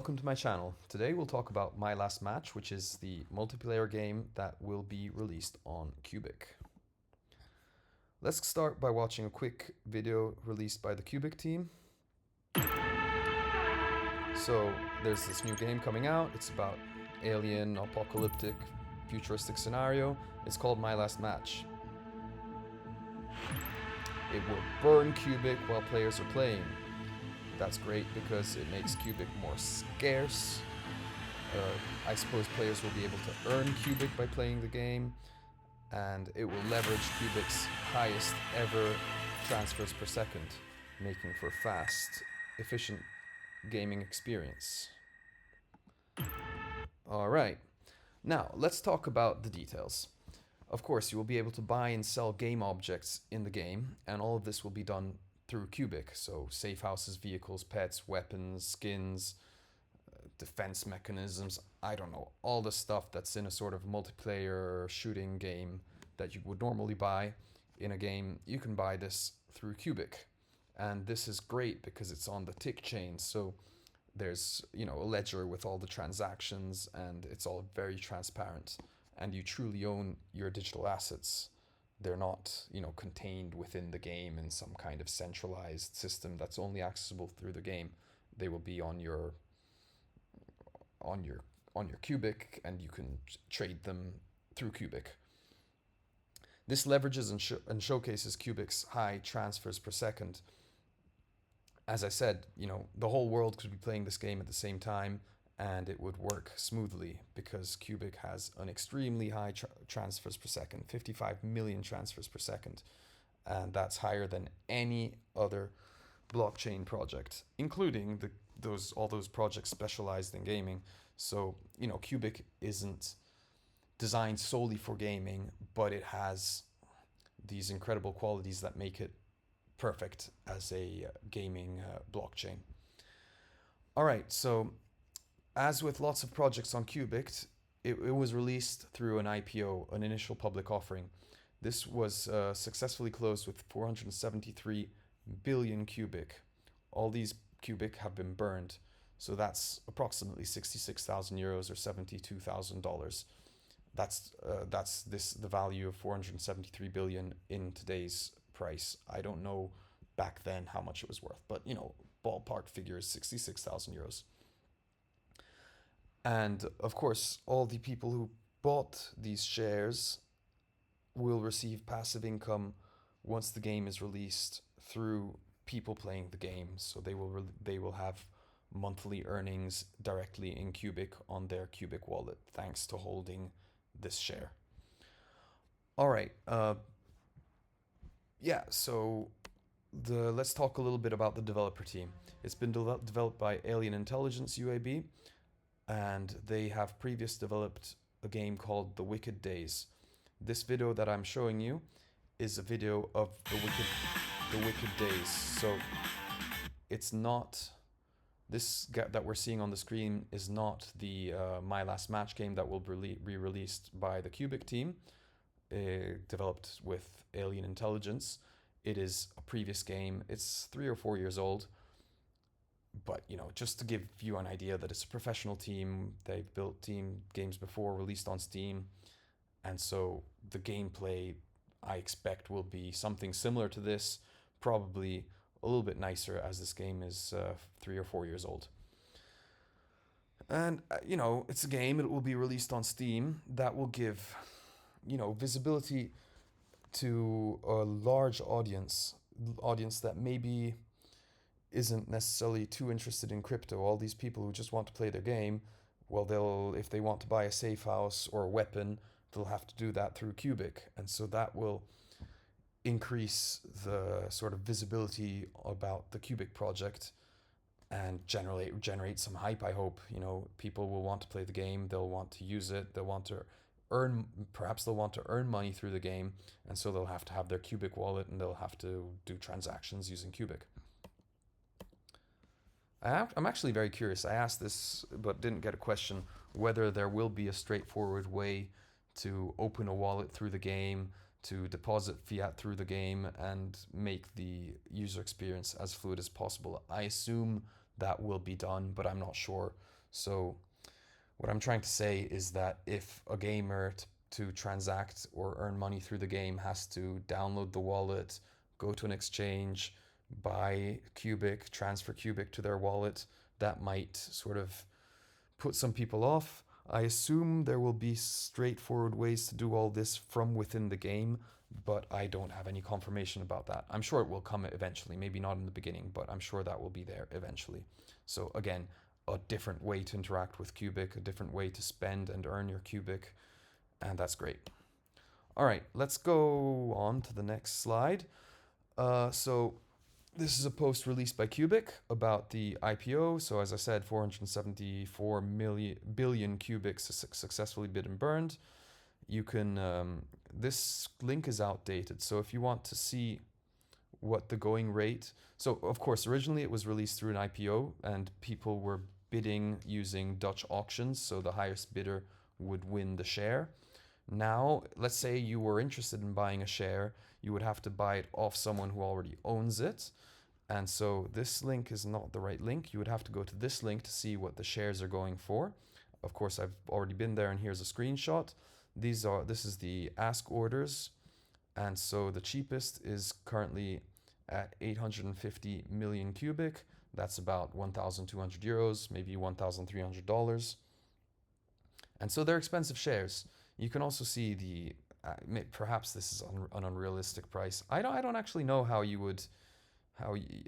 welcome to my channel. Today we'll talk about My Last Match, which is the multiplayer game that will be released on Qubic. Let's start by watching a quick video released by the Qubic team. So there's this new game coming out. It's about alien, apocalyptic, futuristic scenario. It's called My Last Match. It will burn Qubic while players are playing. That's great because it makes Qubic more scarce. I suppose players will be able to earn Qubic by playing the game, and it will leverage Qubic's highest ever transfers per second, making for fast, efficient gaming experience. Alright, now let's talk about the details. Of course, you will be able to buy and sell game objects in the game, and all of this will be done through Qubic, so safe houses, vehicles, pets, weapons, skins, defense mechanisms, I don't know, all the stuff that's in a sort of multiplayer shooting game that you would normally buy in a game. You can buy this through Qubic, and this is great because it's on the tick chain, so there's, you know, a ledger with all the transactions, and it's all very transparent, and you truly own your digital assets. They're not, you know, contained within the game in some kind of centralized system that's only accessible through the game. They will be on your Qubic, and you can trade them through Qubic. This leverages and showcases Qubic's high transfers per second. As I said, you know, the whole world could be playing this game at the same time, and it would work smoothly because Qubic has an extremely high transfers per second, 55 million transfers per second, and that's higher than any other blockchain project, including all those projects specialized in gaming. So, you know, Qubic isn't designed solely for gaming, but it has these incredible qualities that make it perfect as a gaming blockchain. All right, so as with lots of projects on Qubic, it was released through an IPO, an initial public offering. This was successfully closed with 473 billion Qubic. All these Qubic have been burned, so that's approximately 66,000 euros or $72,000. That's the value of 473 billion in today's price. I don't know back then how much it was worth, but you know, ballpark figure is 66,000 euros. And of course, all the people who bought these shares will receive passive income once the game is released through people playing the game. So they will have monthly earnings directly in Qubic on their Qubic wallet, thanks to holding this share. All right. Yeah. So let's talk a little bit about the developer team. It's been developed by Alien Intelligence UAB, and they have previously developed a game called The Wicked Days. This video that I'm showing you is a video of the Wicked Days. So it's not, this that we're seeing on the screen is not the My Last Match game that will be released by the Qubic team, developed with Alien Intelligence. It is a previous game. It's 3 or 4 years old. But, you know, just to give you an idea that it's a professional team, they've built team games before, released on Steam, and so the gameplay I expect will be something similar to this, probably a little bit nicer as this game is 3 or 4 years old. And, you know, it's a game, it will be released on Steam, that will give, you know, visibility to a large audience that maybe isn't necessarily too interested in crypto. All these people who just want to play their game, well, if they want to buy a safe house or a weapon, they'll have to do that through Qubic, and so that will increase the sort of visibility about the Qubic project and generate some hype. I hope, you know, people will want to play the game, they'll want to use it, they'll want to perhaps they'll want to earn money through the game, and so they'll have to have their Qubic wallet and they'll have to do transactions using Qubic. I'm actually very curious. I asked this but didn't get a question, whether there will be a straightforward way to open a wallet through the game, to deposit fiat through the game, and make the user experience as fluid as possible. I assume that will be done, but I'm not sure. So what I'm trying to say is that if a gamer to transact or earn money through the game has to download the wallet, go to an exchange, buy Qubic, transfer Qubic to their wallet, that might sort of put some people off. I assume there will be straightforward ways to do all this from within the game, but I don't have any confirmation about that. I'm sure it will come eventually, maybe not in the beginning, but I'm sure that will be there eventually. So again, a different way to interact with Qubic, a different way to spend and earn your Qubic, and that's great. All right, let's go on to the next slide. So this is a post released by Qubic about the IPO. So as I said, 474 billion Qubics successfully bid and burned. You can, this link is outdated. So if you want to see what the going rate, so of course, originally it was released through an IPO and people were bidding using Dutch auctions. So the highest bidder would win the share. Now, let's say you were interested in buying a share, you would have to buy it off someone who already owns it. And so this link is not the right link. You would have to go to this link to see what the shares are going for. Of course, I've already been there and here's a screenshot. This is the ask orders. And so the cheapest is currently at 850 million Qubic. That's about 1,200 euros, maybe $1,300. And so they're expensive shares. You can also see the perhaps this is an unrealistic price. I don't actually know how you would how you,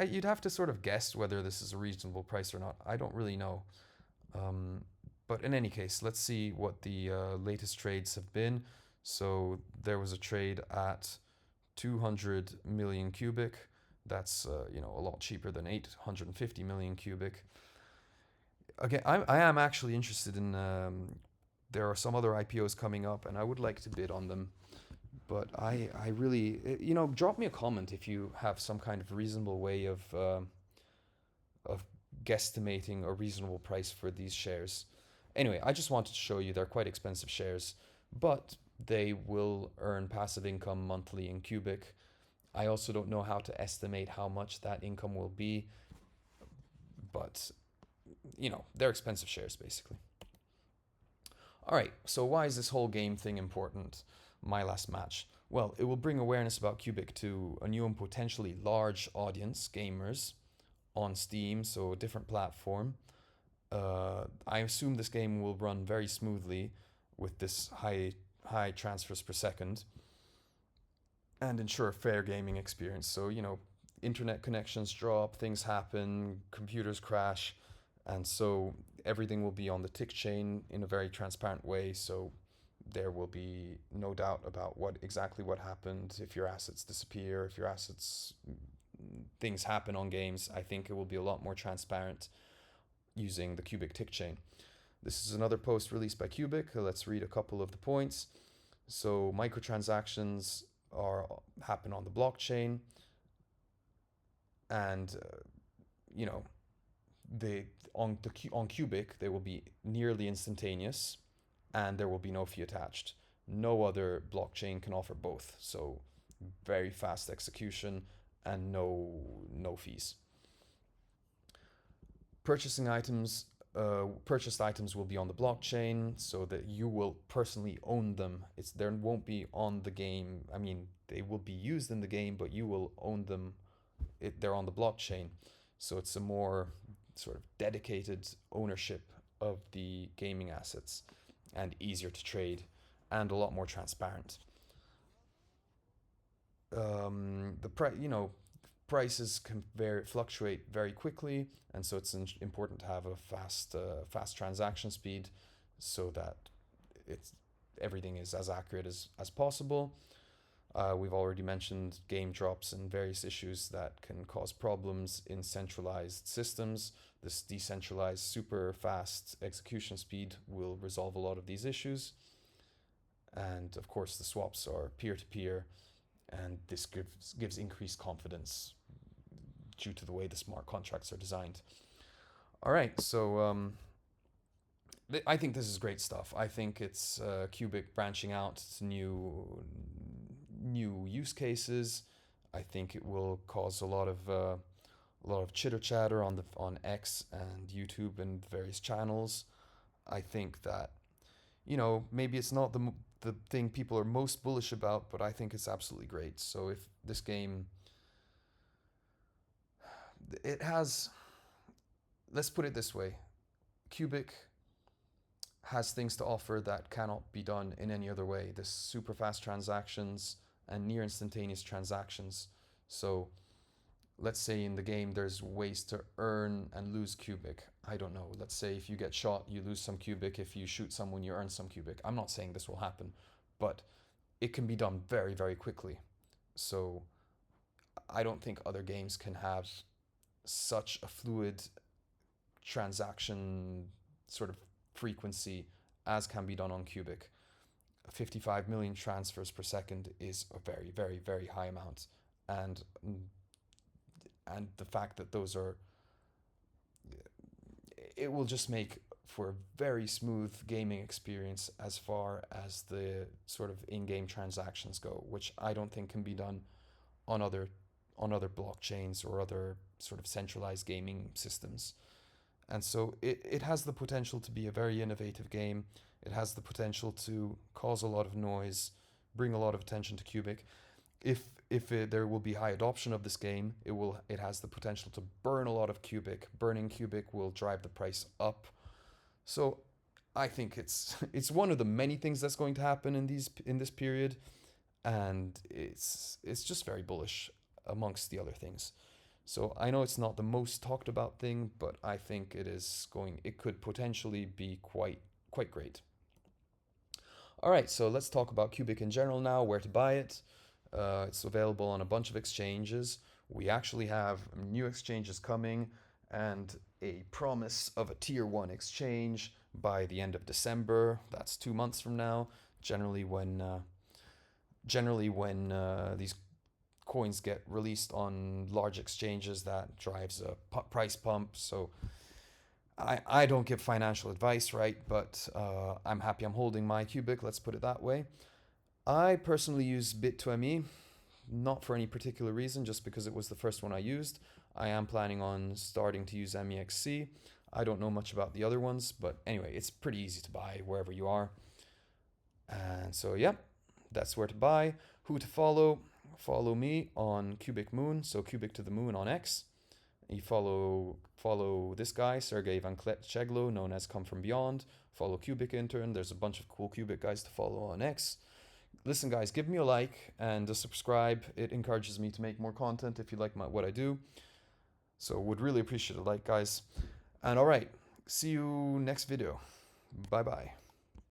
you'd have to sort of guess whether this is a reasonable price or not. I don't really know. But in any case, let's see what the latest trades have been. So there was a trade at 200 million Qubic. That's a lot cheaper than 850 million Qubic. Again, I am actually interested in. There are some other IPOs coming up, and I would like to bid on them. But I really, drop me a comment if you have some kind of reasonable way of guesstimating a reasonable price for these shares. Anyway, I just wanted to show you they're quite expensive shares, but they will earn passive income monthly in Qubic. I also don't know how to estimate how much that income will be, but they're expensive shares basically. All right, so why is this whole game thing important? My last match. Well, it will bring awareness about Qubic to a new and potentially large audience, gamers, on Steam, so a different platform. I assume this game will run very smoothly with this high transfers per second and ensure a fair gaming experience. So, internet connections drop, things happen, computers crash, and so everything will be on the tick chain in a very transparent way. So there will be no doubt about what happened, if your assets disappear, if your assets things happen on games. I think it will be a lot more transparent using the Qubic tick chain. This is another post released by Qubic. Let's read a couple of the points. So microtransactions happen on the blockchain, and they on Qubic they will be nearly instantaneous, and there will be no fee attached. No other blockchain can offer both. So very fast execution and no fees. Purchasing items, purchased items will be on the blockchain, so that you will personally own them. There won't be on the game. I mean, they will be used in the game, but you will own them. They're on the blockchain, so it's a more sort of dedicated ownership of the gaming assets, and easier to trade, and a lot more transparent. Prices can fluctuate very quickly, and so it's important to have a fast transaction speed, so that it's everything is as accurate as possible. We've already mentioned game drops and various issues that can cause problems in centralized systems. This decentralized super fast execution speed will resolve a lot of these issues. And of course, the swaps are peer to peer, and this gives increased confidence due to the way the smart contracts are designed. All right, so I think this is great stuff. I think it's Qubic branching out to new use cases. I think it will cause a lot of a lot of chitter chatter on X and YouTube and various channels. I think that, you know, maybe it's not the thing people are most bullish about, but I think it's absolutely great. So if this game, it has, let's put it this way, Qubic has things to offer that cannot be done in any other way. This super fast transactions and near instantaneous transactions. So let's say in the game there's ways to earn and lose Qubic. I don't know. Let's say if you get shot, you lose some Qubic. If you shoot someone, you earn some Qubic. I'm not saying this will happen, but it can be done very, very quickly. So I don't think other games can have such a fluid transaction sort of frequency as can be done on Qubic. 55 million transfers per second is a very, very, very high amount, and the fact that those are, it will just make for a very smooth gaming experience as far as the sort of in-game transactions go, which I don't think can be done on other blockchains or other sort of centralized gaming systems. And so it has the potential to be a very innovative game. It has the potential to cause a lot of noise, bring a lot of attention to Qubic. There will be high adoption of this game, it has the potential to burn a lot of Qubic. Burning Qubic will drive the price up. So I think it's one of the many things that's going to happen in this period, and it's just very bullish amongst the other things. So I know it's not the most talked about thing, but I think it could potentially be quite great. All right, so let's talk about Qubic in general now, where to buy it. It's available on a bunch of exchanges. We actually have new exchanges coming and a promise of a tier 1 exchange by the end of December. That's 2 months from now. Generally when these coins get released on large exchanges, that drives a price pump. So I don't give financial advice, right? But I'm happy I'm holding my Qubic, let's put it that way. I personally use Bit2Me, not for any particular reason, just because it was the first one I used. I am planning on starting to use MEXC. I don't know much about the other ones, but anyway, it's pretty easy to buy wherever you are. And so, yeah, that's where to buy. Who to follow? Follow me on Qubic Moon, so Qubic to the Moon on X. You follow this guy, Sergey Van Cheglo, known as Come From Beyond. Follow Qubic Intern. There's a bunch of cool Qubic guys to follow on X. Listen, guys, give me a like and a subscribe. It encourages me to make more content if you like what I do. So would really appreciate a like, guys. And all right, see you next video. Bye-bye.